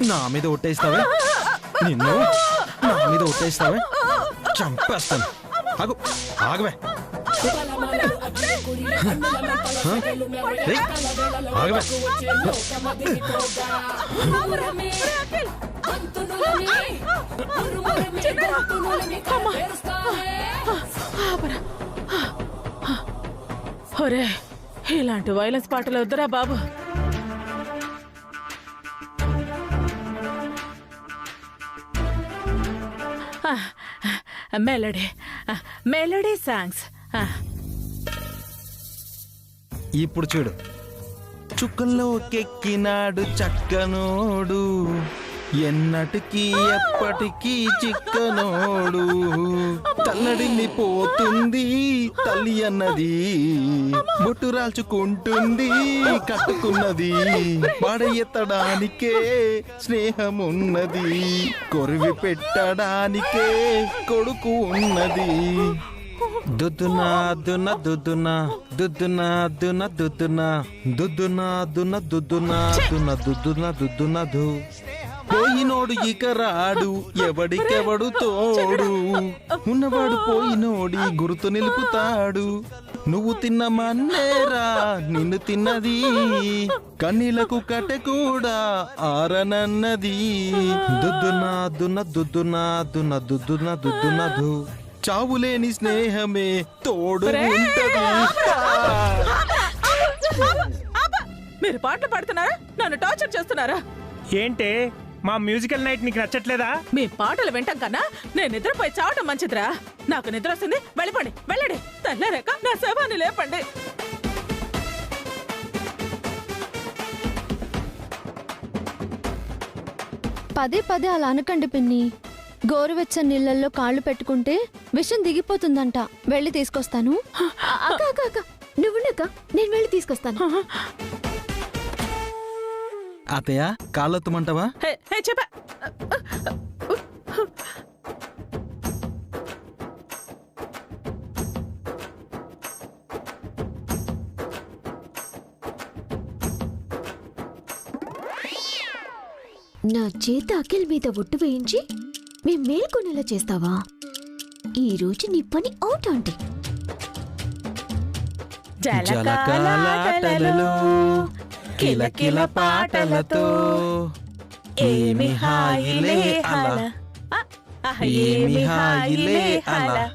నా మీద ఒట్టేస్తావే, నిన్ను నా మీద ఒట్టేస్తావే, చంపేస్తాను. ఆగు, ఆగవే, ఆగవే. ఒరే, ఇలాంటి వైలెన్స్ పాటలు వద్దురా బాబు. Melody melody songs. ఇప్పుడు చూడు, చుక్కల్లోకెక్కినాడు చక్కనోడు, ఎన్నటికీ ఎప్పటికీ చిక్కనోడు, తల్లడిల్లి పోతుంది తల్లి అన్నది, బొట్టు రాల్చుకుంటుంది కట్టుకున్నది, పడెత్తడానికే స్నేహమున్నది, కొరివి పెట్టడానికే కొడుకు ఉన్నది. దుద్దునా దున్న దుద్దునా దుద్దునా దున్న దుద్దునా దుద్దునా దున్న దుద్దునా దున్న దుద్దునా దుద్దునా దు. పోయినోడు ఇక రాడు, ఎవడికెవడు తోడు, ఉన్నవాడు పోయినోడి గుర్తు నిలుపుతాడు. నువ్వు తిన్న మన్నేరా నిన్ను తిన్నది, కన్నీలకు కట్టె కూడా ఆరనన్నది. దుద్దునా దున్న దుద్దునా దున్న దుద్దునా దుద్దునా దు. చావులేని స్నేహమే తోడు ఉంటది. మీరు పాటలు పాడుతున్నారా, నన్ను టార్చర్ చేస్తున్నారా? ఏంటే మా మ్యూజికల్ నైట్ నీకు నచ్చట్లేదా? మీ పాటలు వింటాం కన్నా నేను నిద్రపోయి చావటం మంచిదిరా. నాకు నిద్ర వస్తుంది, వెళ్ళిపోండి, వెళ్ళండి. తెల్లారాక నా శవాన్ని లేపండి. పదే పదే అలా అనకండి పిన్ని. గోరువెచ్చని నీళ్ళల్లో కాళ్ళు పెట్టుకుంటే విషం దిగిపోతుందంట. వెళ్ళి తీసుకొస్తాను. అక్క అక్క అక్క నువ్వుండక్క, నేను వెళ్ళి తీసుకొస్తాను. అతయ్య, కాళ్ళొత్తమంటావా? చెప్పా. నా చేత అఖిల్ మీద ఒట్టు వేయించి మేం మేల్కొనేలా చేస్తావా? ఈ రోజు నీ పని అవుట్ అంటే జలకాలాటలలో కిలకిల పాటలతో ఏమి హాయిలే అలా, ఏమి హాయిలే అలా.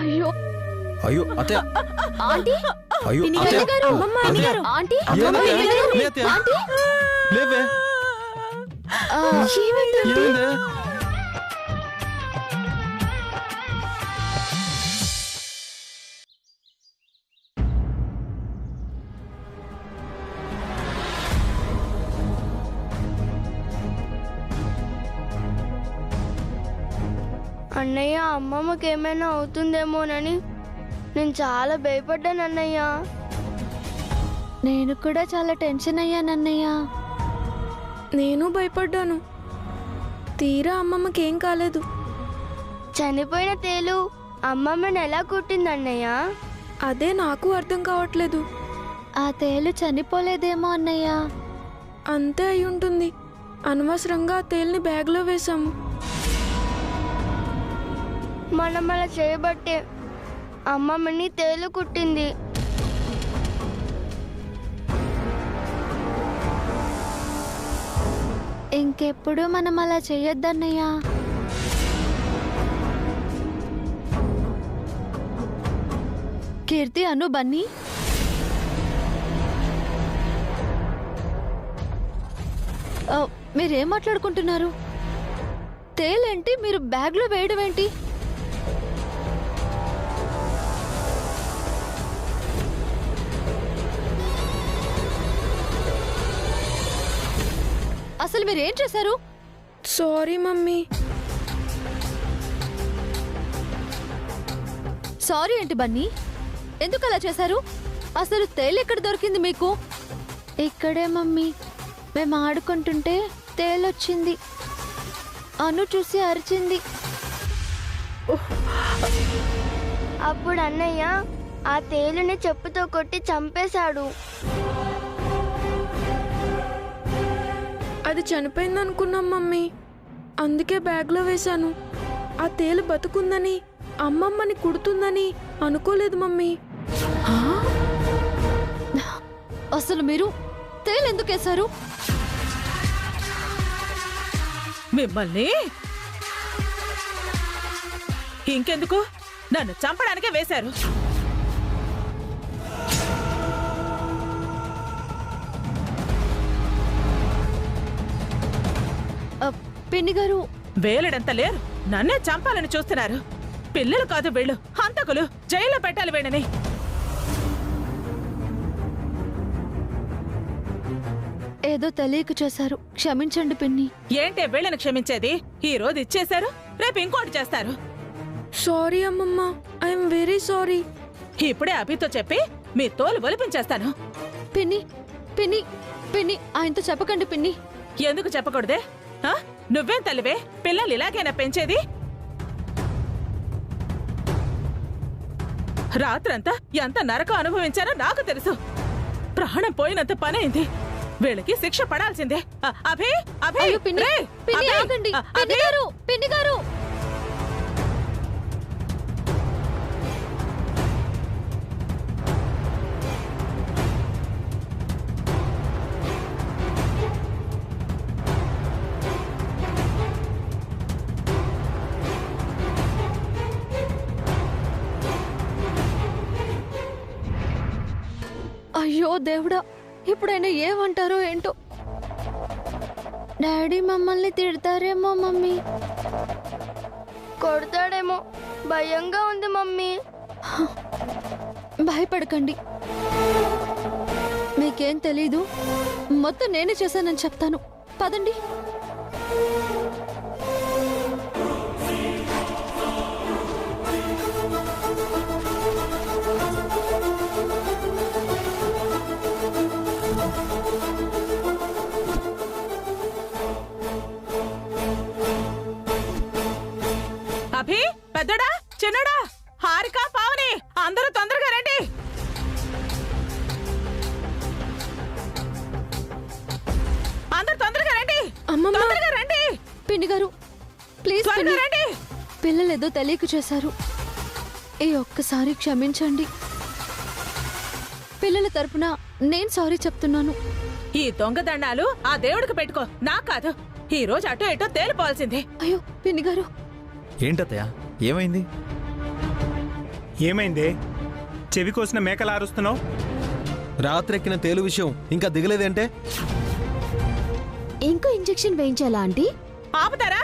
అయ్యో అయ్యో అత్తయ్య, ఆంటీ, అయ్యో ఆంటీ, ఆంటీ, లేవే, ఏమైంది? అన్నయ్య, అమ్మమ్మకి ఏమైనా అవుతుందేమోనని నేను చాలా భయపడ్డాను అన్నయ్య. నేను కూడా చాలా టెన్షన్ అయ్యానన్నయ్య. నేను భయపడ్డాను. తీరా అమ్మమ్మకేం కాలేదు. చనిపోయిన తేలు అమ్మమ్మని ఎలా కుట్టిందన్నయ్య? అదే నాకు అర్థం కావట్లేదు. ఆ తేలు చనిపోలేదేమో అన్నయ్య. అంతే అయి ఉంటుంది. అనవసరంగా ఆ తేలుని బ్యాగ్లో వేశాము. మనం అలా చేయబట్టే అమ్మమ్మని తేలు కుట్టింది. ఇంకెప్పుడు మనం అలా చెయ్యొద్దన్నయ్య. కీర్తి, అను, బన్నీ, మీరేం మాట్లాడుకుంటున్నారు? తేలేంటి, మీరు బ్యాగ్లో వేయడం ఏంటి? అసలు మీరేం చేశారు? Sorry mummy. సారీ ఏంటి బన్నీ? ఎందుకు అలా చేశారు? అసలు తేలు ఎక్కడ దొరికింది మీకు? ఇక్కడే మమ్మీ, మేము ఆడుకుంటుంటే తేలొచ్చింది. అను చూసి అరిచింది. అప్పుడు అన్నయ్య ఆ తేలుని చెప్పుతో కొట్టి చంపేశాడు. అది చనిపోయింది అనుకున్నాం మమ్మీ, అందుకే బ్యాగ్లో వేశాను. ఆ తేలు బతుకుందని, అమ్మమ్మని కుడుతుందని అనుకోలేదు మమ్మీ. అసలు మీరు తేలు ఎందుకు వేశారు? మిమ్మల్ని ఇంకెందుకు, నన్ను చంపడానికే వేశారు. పిన్ని గారు, వేలడంత లేరు, నన్నే చంపాలని చూస్తున్నారు. పిల్లలు కాదు వీళ్ళు, హంతకులు. జైల్లో పెట్టాలి వీళ్ళని. ఏదో తెలియక చేశారు, క్షమించండి పిన్ని. ఏంటే వీళ్ళని క్షమించేది? ఈ రోజు ఇచ్చేశారు, రేపు ఇంకోటి చేస్తారు. సారీ అమ్మమ్మ, ఐఎమ్ వెరీ సారీ. ఇప్పుడే అభితో చెప్పి మీ తోలు ఒలిపించేస్తాను. పిన్ని పిన్ని పిన్ని, ఆయనతో చెప్పకండి పిన్ని. ఎందుకు చెప్పకూడదే? ఆ? నువ్వేం తల్లివే, పిల్లలు ఇలాగైనా పెంచేది? రాత్రంతా ఎంత నరకం అనుభవించారో నాకు తెలుసు. ప్రాణం పోయినంత పనైంది. వీళ్ళకి శిక్ష పడాల్సిందే. అభి, అభి, అయ్యో పిన్ని, రేయ్, పిన్ని అభి, ఆగండి. పిన్ని అభి. గారు, పిన్ని గారు. అయ్యో దేవుడా, ఇప్పుడైనా ఏమంటారో ఏంటో. డాడీ మమ్మల్ని తిడతారేమో మమ్మీ. కొడతాడేమో, భయంగా ఉంది మమ్మీ. భయపడకండి, మీకేం తెలీదు. మొత్తం నేనే చేశానని చెప్తాను. పదండి. అభి, పెద్దడా, చిన్నడా, హారిక, పావని, అందరూ తొందరగా రండి. అందరూ తొందరగా రండి. అమ్మమ్మ. తొందరగా రండి. పిన్ని గారు, ప్లీజ్ త్వరగా పిన్ని. రండి. పిల్లలు ఏదో తెలియక చేశారు. ఈ ఒక్కసారి క్షమించండి. పిల్లల తరపున నేను సారీ చెప్తున్నాను. ఈ దొంగదండాలు ఆ దేవుడికి పెట్టుకో, నాకు కాదు. ఈ రోజు అటో ఇటో తేలిపోవాల్సిందే. అయ్యో పిన్ని గారు, ఏంటత్తయ్య, ఏమైంది? ఏమైంది? చెవి కోసిన మేకలు ఆరుస్తున్నావు? రాత్రెక్కిన తేలు విషయం ఇంకా దిగలేదేంటే? ఇంకో ఇంజెక్షన్ వేయించాలా ఆంటీ? ఆపుతారా?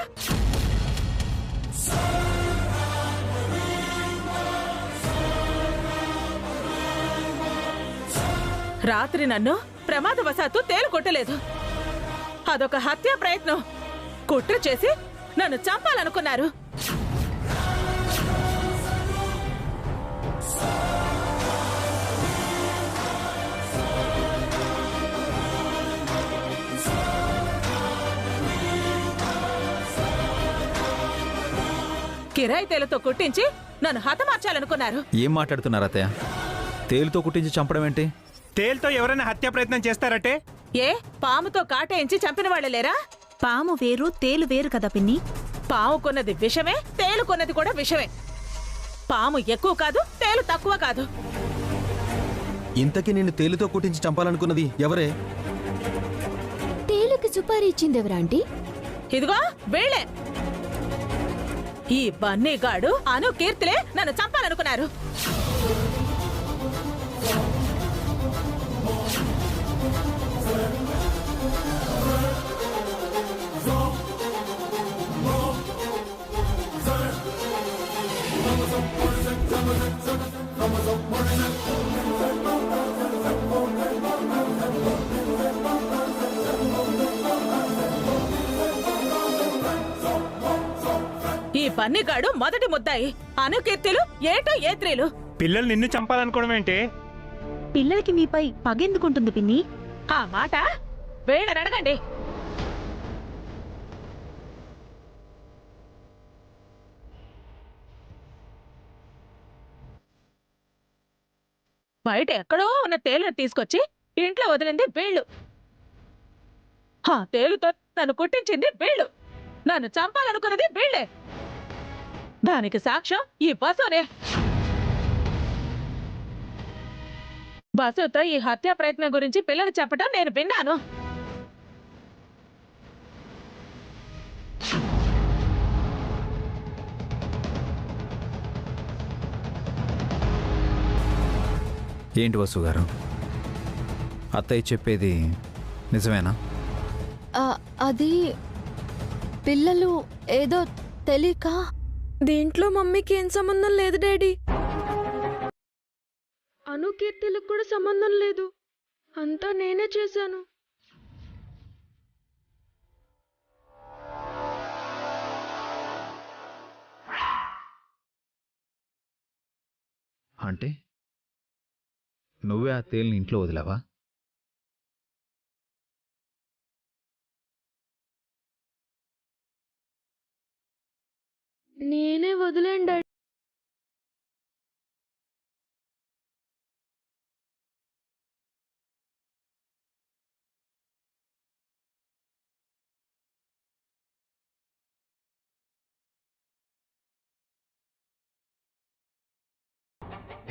రాత్రి నన్ను ప్రమాదవశాత్తు తేలు కొట్టలేదు. అదొక హత్యా ప్రయత్నం. కుట్ర చేసి నన్ను చంపాలనుకున్నారు. కిరాయి తేలుతో కుట్టించి నన్ను హతమార్చాలనుకున్నారు. ఏం మాట్లాడుతున్నారు అత్తయ్య? తేలుతో కుట్టించి చంపడం ఏంటి? తేలుతో ఎవరైనా హత్యా ప్రయత్నం చేస్తారటే? ఏ పాముతో కాటేయించి చంపిన వాళ్ళే లేరా? పాము వేరు, తేలు వేరు కదా పిన్ని. పాముకున్నది విషమే, తేలుకున్నది కూడా విషమే. పాము ఎక్కువ కాదు, తేలు తక్కువ కాదు. ఇంతకీ నిన్ను తేలుతో కుట్టించి చంపాలనుకున్నది ఎవరే? తేలుకి సుపారీ ఇచ్చింది ఎవరా ఆంటీ? ఇదిగో వీళ్ళే. ఈ బన్నీగాడు అను కీర్తిలే నన్ను చంపాలనుకున్నారు. ఈ బన్నిగాడు మొదటి ముద్దాయి. అనుకీర్తిలు ఏటో ఏత్రీలు. పిల్లలు నిన్ను చంపాలనుకోవడం ఏంటి? పిల్లలకి మీపై పగెందుకుంటుంది పిన్ని? ఆ మాట వీళ్ళని అడగండి. బయట ఎక్కడో ఉన్న తేలును తీసుకొచ్చి ఇంట్లో వదిలింది వీళ్ళు. ఆ తేలుతో నన్ను కుట్టించింది వీళ్ళు. నన్ను చంపాలనుకున్నది వీళ్ళే. దానికి సాక్ష్యం ఈ బసునే. బసుతో ఈ హత్యా ప్రయత్నం గురించి పిల్లలు చెప్పడం నేను విన్నాను. ఏంటి వసు గారు, అత్తయ్య చెప్పేది నిజమేనా? అది పిల్లలు ఏదో తెలియక. దీంట్లో మమ్మీకి ఏం సంబంధం లేదు డాడీ. అనుకీర్తిలకు కూడా సంబంధం లేదు. అంతా నేనే చేశాను. అంటే నువ్వే ఆ తేలిని ఇంట్లో వదిలావా? నేనే వదిలేండి డాడీ.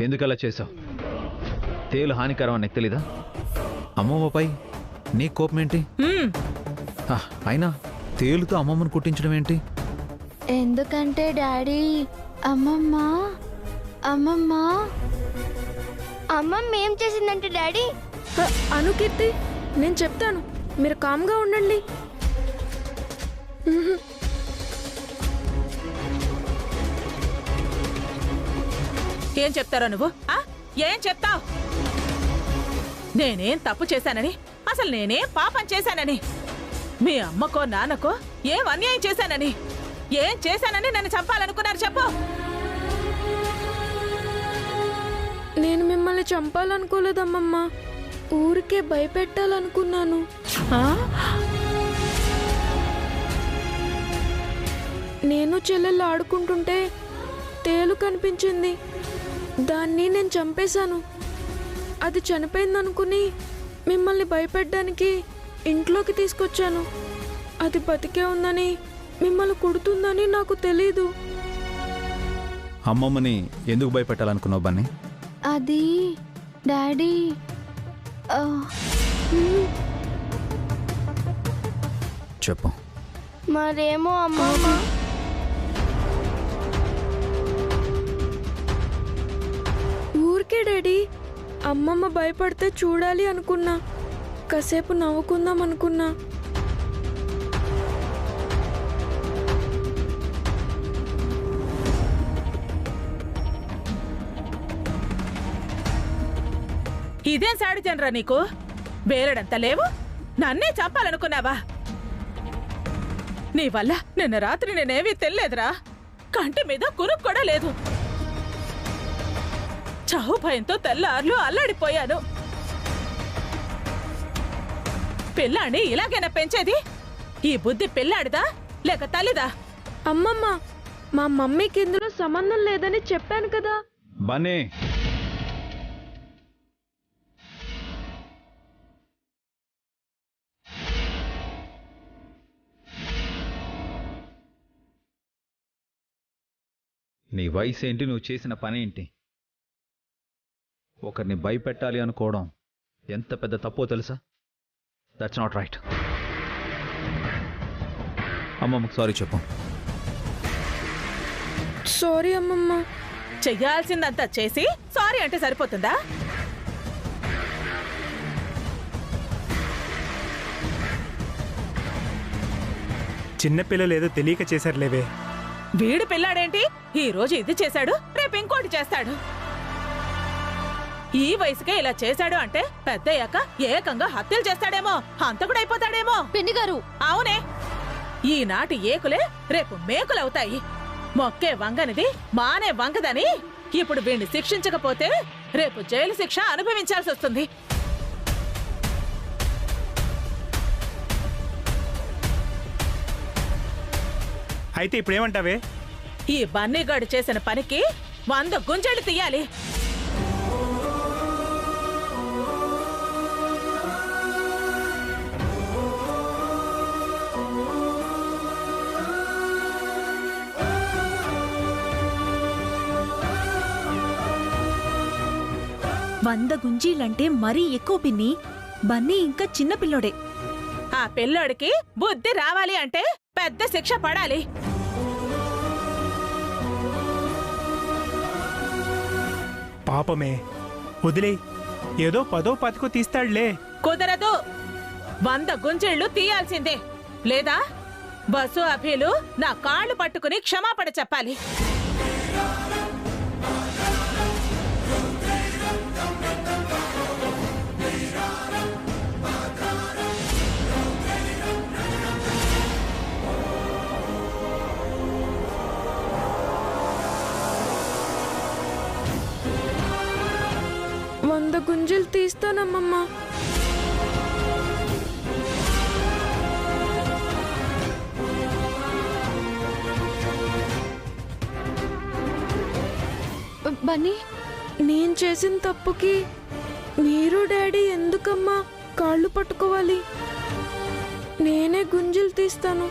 ఎందుకు అలా చేసావు? తేలు హానికరం అని నీకు తెలీదా? అమ్మమ్మపై నీ కోపం ఏంటి? అయినా తేలుతో అమ్మమ్మను కుట్టించడం ఏంటి? ఎందుకంటే డాడీ అమ్మమ్మ అమ్మమ్మ అమ్మమ్మ ఏం చేసిందంటే డాడీ? అనుకీర్తి, నేను చెప్తాను, మీరు కామ్గా ఉండండి. ఏం చెప్తారో నువ్వు? ఏం చెప్తావు? నేనేం తప్పు చేశానని, అసలు నేనేం పాపం చేశానని, మీ అమ్మకో నాన్నకో ఏం అన్యాయం చేశానని, ఏం చేశానని నన్ను చంపాలనుకున్నారు చెప్పు. నేను మిమ్మల్ని చంపాలనుకోలేదమ్మమ్మ, ఊరికే భయపెట్టాలనుకున్నాను. నేను చెల్లెళ్ళు ఆడుకుంటుంటే తేలు కనిపించింది. దాన్ని నేను చంపేశాను. అది చనిపోయిందనుకుని మిమ్మల్ని భయపెట్టడానికి ఇంట్లోకి తీసుకొచ్చాను. అది బతికే ఉందని, మిమ్మల్ని కుడుతుందని నాకు తెలీదు. అమ్మమ్మని ఎందుకు భయపెట్టాలనుకున్నావు బన్నీ? అది డాడీ చెప్పు. మరేమో అమ్మమ్మ. ఊరికే డాడీ, అమ్మమ్మ భయపడితే చూడాలి అనుకున్నా. కాసేపు నవ్వుకుందాం అనుకున్నా. ఇదేం సాడితేనరా నీకు? వేరడంతా లేవు, నన్నే చంపాలనుకున్నావా? నీ వల్ల నిన్న రాత్రి నేనేమీ తెలియదురా. కంటి మీద కురుపు కూడా లేదు. చావు భయంతో తెల్లార్లు అల్లాడిపోయాను. పిల్లాన్ని ఇలాగైనా పెంచేది? ఈ బుద్ధి పిల్లాడిదా లేక తల్లిదా? అమ్మమ్మ, మా మమ్మీకి ఇందులో సంబంధం లేదని చెప్పాను కదా. బన్నీ, నీ వయసు ఏంటి? నువ్వు చేసిన పని ఏంటి? ఒకరిని భయపెట్టాలి అనుకోవడం ఎంత పెద్ద తప్పో తెలుసా? That's not right. అమ్మమ్మకు సారీ చెప్పు. సారీ అమ్మమ్మ. చెయ్యాల్సిందంతా చేసి సారీ అంటే సరిపోతుందా? చిన్నపిల్లలు ఏదో తెలియక చేశారులేవే. వీడు పిల్లాడేంటి, ఈ రోజు ఇది చేశాడు, రేపు ఇంకోటి చేస్తాడు. ఈ వయసుకే ఇలా చేశాడు అంటే పెద్దయ్యాక ఏకంగా హత్యలు చేస్తాడేమో, హంతకుడైపోతాడేమో. పిన్ని గారు, అవునే, ఈనాటి ఏకులే రేపు మేకులవుతాయి. మొక్కే వంగనిది మానే వంగదని ఇప్పుడు వీణ్ణి శిక్షించకపోతే రేపు జైలు శిక్ష అనుభవించాల్సి వస్తుంది. అయితే ఇప్పుడు ఏమంటావే? ఈ బన్నీగాడు చేసిన పనికి 100 గుంజలు తీయాలి. వంద గుంజీలంటే మరీ ఎక్కువ పిన్ని. బన్నీ ఇంకా చిన్న పిల్లోడే. ఆ పిల్లోడికి బుద్ధి రావాలి అంటే పెద్ద శిక్ష పడాలి. పాపమే, వదిలే. ఏదో 10ో 10కో తీస్తాడులే. కుదరదు. 100 గుంజీళ్లు తీయాల్సిందే. లేదా బస్సు అభీలు నా కాళ్ళు పట్టుకుని క్షమాపణ చెప్పాలి. గుంజలు తీస్తానమ్మమ్మ. బన్నీ, నేను చేసిన తప్పుకి మీరు డాడీ ఎందుకమ్మా కాళ్ళు పట్టుకోవాలి? నేనే గుంజలు తీస్తాను.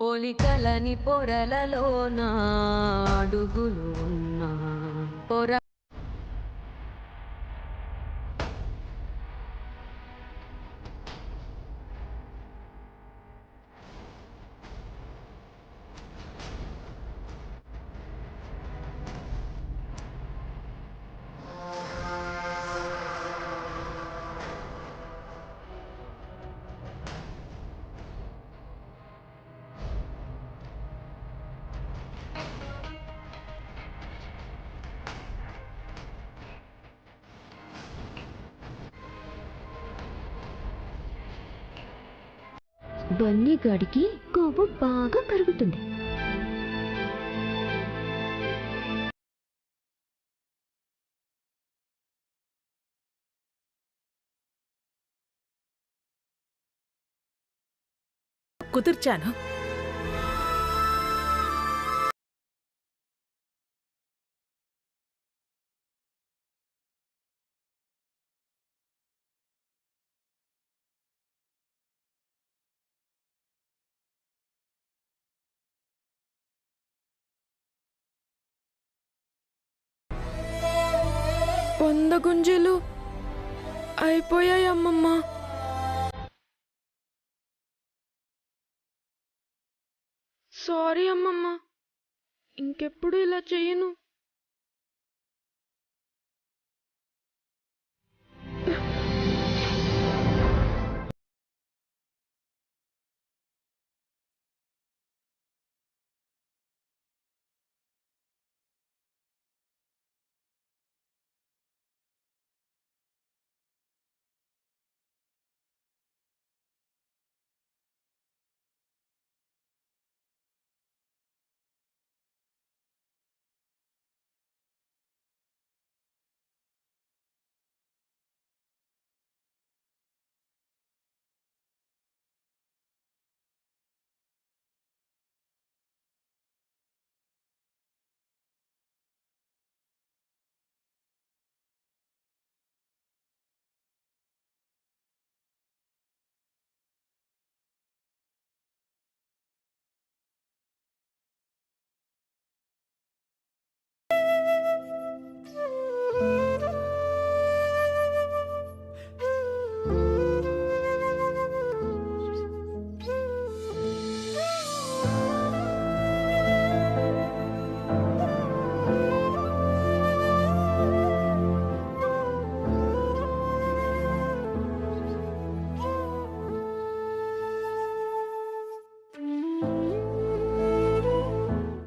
పోలికలని పొరలలోన అడుగులు ఉన్నా పొర బన్నీ గాడికి కోపం బాగా కరుగుతుంది. కుదిర్చాను. వంద గుంజలు అయిపోయాయి అమ్మమ్మ. సారీ అమ్మమ్మ, ఇంకెప్పుడు ఇలా చెయ్యను.